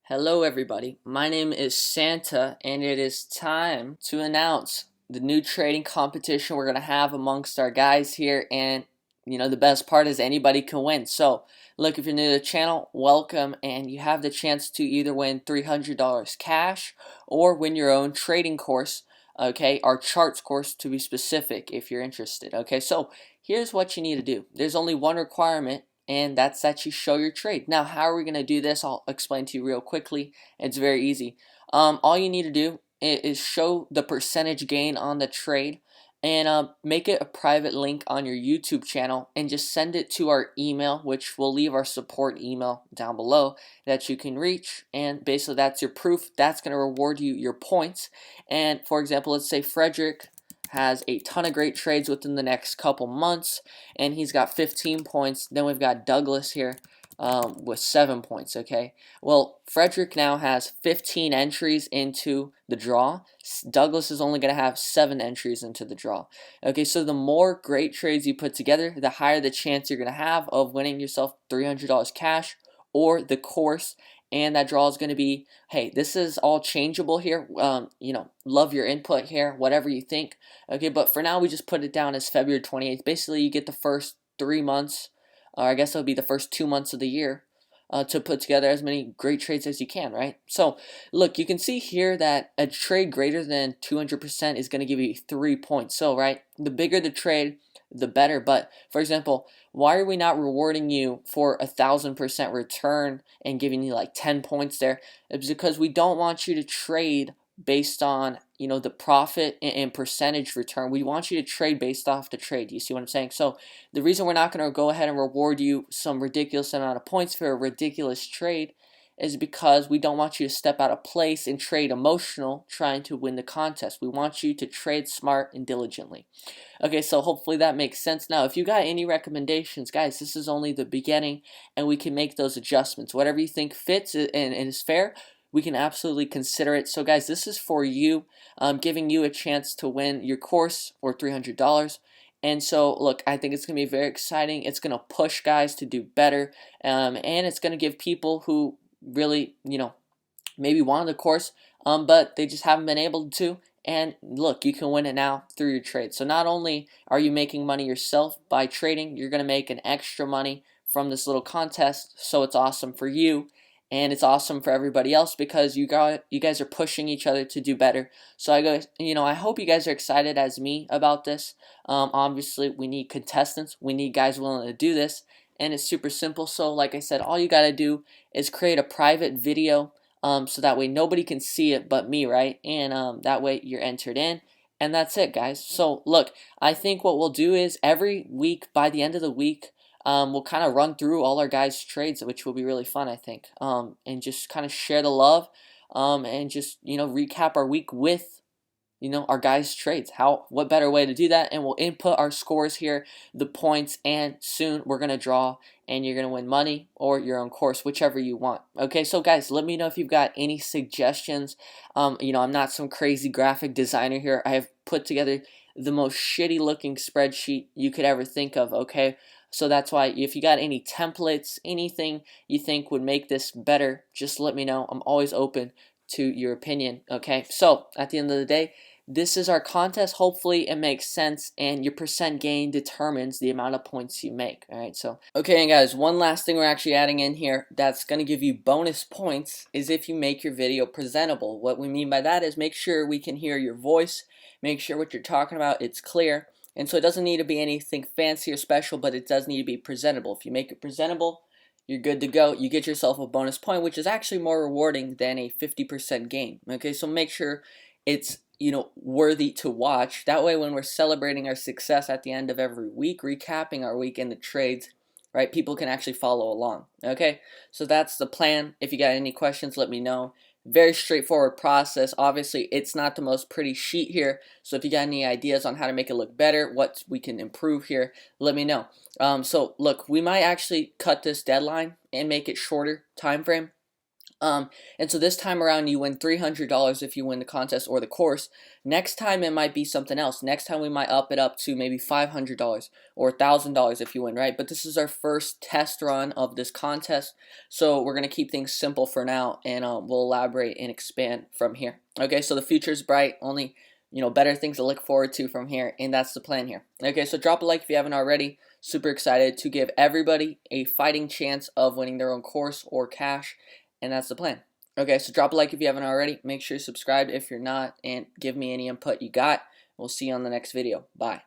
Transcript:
Hello, everybody. My name is Santa, and it is time to announce the new trading competition we're going to have amongst our guys here. And, the best part is anybody can win. So, look, if you're new to the channel, welcome, and you have the chance to either win $300 cash or win your own trading course, okay, our charts course to be specific if you're interested, okay? So, here's what you need to do. There's only one requirement, and that's that you show your trade. Now, how are we going to do this? I'll explain to you real quickly. It's very easy. All you need to do is show the percentage gain on the trade and make it a private link on your YouTube channel and just send it to our email, which we'll leave our support email down below that you can reach. And basically, that's your proof. That's going to reward you your points. And for example, let's say Frederick has a ton of great trades within the next couple months, and he's got 15 points. Then we've got Douglas here with 7 points, okay? Well, Frederick now has 15 entries into the draw. Douglas is only going to have 7 entries into the draw. Okay, so the more great trades you put together, the higher the chance you're going to have of winning yourself $300 cash or the course. And that draw is going to be, hey, this is all changeable here. Love your input here, whatever you think. Okay, but for now, we just put it down as February 28th. Basically, you get the first 3 months, or I guess it'll be the first 2 months of the year, to put together as many great trades as you can, right? So, look, you can see here that a trade greater than 200% is going to give you 3 points. So, right, the bigger the trade, the better. But, for example, why are we not rewarding you for 1,000% return and giving you like 10 points there? It's because we don't want you to trade based on the profit and percentage return. We want you to trade based off the trade. You see what I'm saying? So the reason we're not going to go ahead and reward you some ridiculous amount of points for a ridiculous trade is because we don't want you to step out of place and trade emotional trying to win the contest. We want you to trade smart and diligently. Okay, so hopefully that makes sense. Now, if you got any recommendations, guys, this is only the beginning, and we can make those adjustments. Whatever you think fits and is fair, we can absolutely consider it. So, guys, this is for you, giving you a chance to win your course or $300. And so, look, I think it's going to be very exciting. It's going to push guys to do better, and it's going to give people who really, maybe wanted the course, but they just haven't been able to. And look, you can win it now through your trade. So not only are you making money yourself by trading, you're going to make an extra money from this little contest. So it's awesome for you, and it's awesome for everybody else because you guys are pushing each other to do better. So I hope you guys are excited as me about this. Obviously, we need contestants. We need guys willing to do this, and it's super simple. So like I said, all you got to do is create a private video. So that way nobody can see it but me, right? And that way you're entered in. And that's it, guys. So, look, I think what we'll do is every week, by the end of the week, we'll kind of run through all our guys' trades, which will be really fun, I think. And just kind of share the love and just, recap our week with our guys' trades. What better way to do that? And we'll input our scores here, the points, and soon we're gonna draw, and you're gonna win money or your own course, whichever you want. Okay, so guys, let me know if you've got any suggestions. I'm not some crazy graphic designer here. I have put together the most shitty looking spreadsheet you could ever think of. Okay, so that's why if you got any templates, anything you think would make this better, just let me know. I'm always open to your opinion. Okay, so at the end of the day, this is our contest. Hopefully it makes sense, and your percent gain determines the amount of points you make. Alright, so okay, and guys, one last thing we're actually adding in here that's going to give you bonus points is if you make your video presentable. What we mean by that is make sure we can hear your voice, make sure what you're talking about it's clear, and so it doesn't need to be anything fancy or special, but it does need to be presentable. If you make it presentable, you're good to go. You get yourself a bonus point, which is actually more rewarding than a 50% gain. Okay, so make sure it's worthy to watch. That way, when we're celebrating our success at the end of every week, recapping our week in the trades, right, people can actually follow along. Okay, so that's the plan. If you got any questions, let me know. Very straightforward process. Obviously, it's not the most pretty sheet here, so if you got any ideas on how to make it look better, what we can improve here, let me know. So look, we might actually cut this deadline and make it shorter time frame. And so this time around you win $300 if you win the contest or the course. Next time it might be something else. Next time we might up it up to maybe $500 or $1,000 if you win, right? But this is our first test run of this contest, so we're going to keep things simple for now, and we'll elaborate and expand from here. Okay, so the future is bright, only better things to look forward to from here, and that's the plan here. Okay, so drop a like if you haven't already. Super excited to give everybody a fighting chance of winning their own course or cash, and that's the plan. Okay, so drop a like if you haven't already. Make sure you subscribe if you're not, and give me any input you got. We'll see you on the next video. Bye.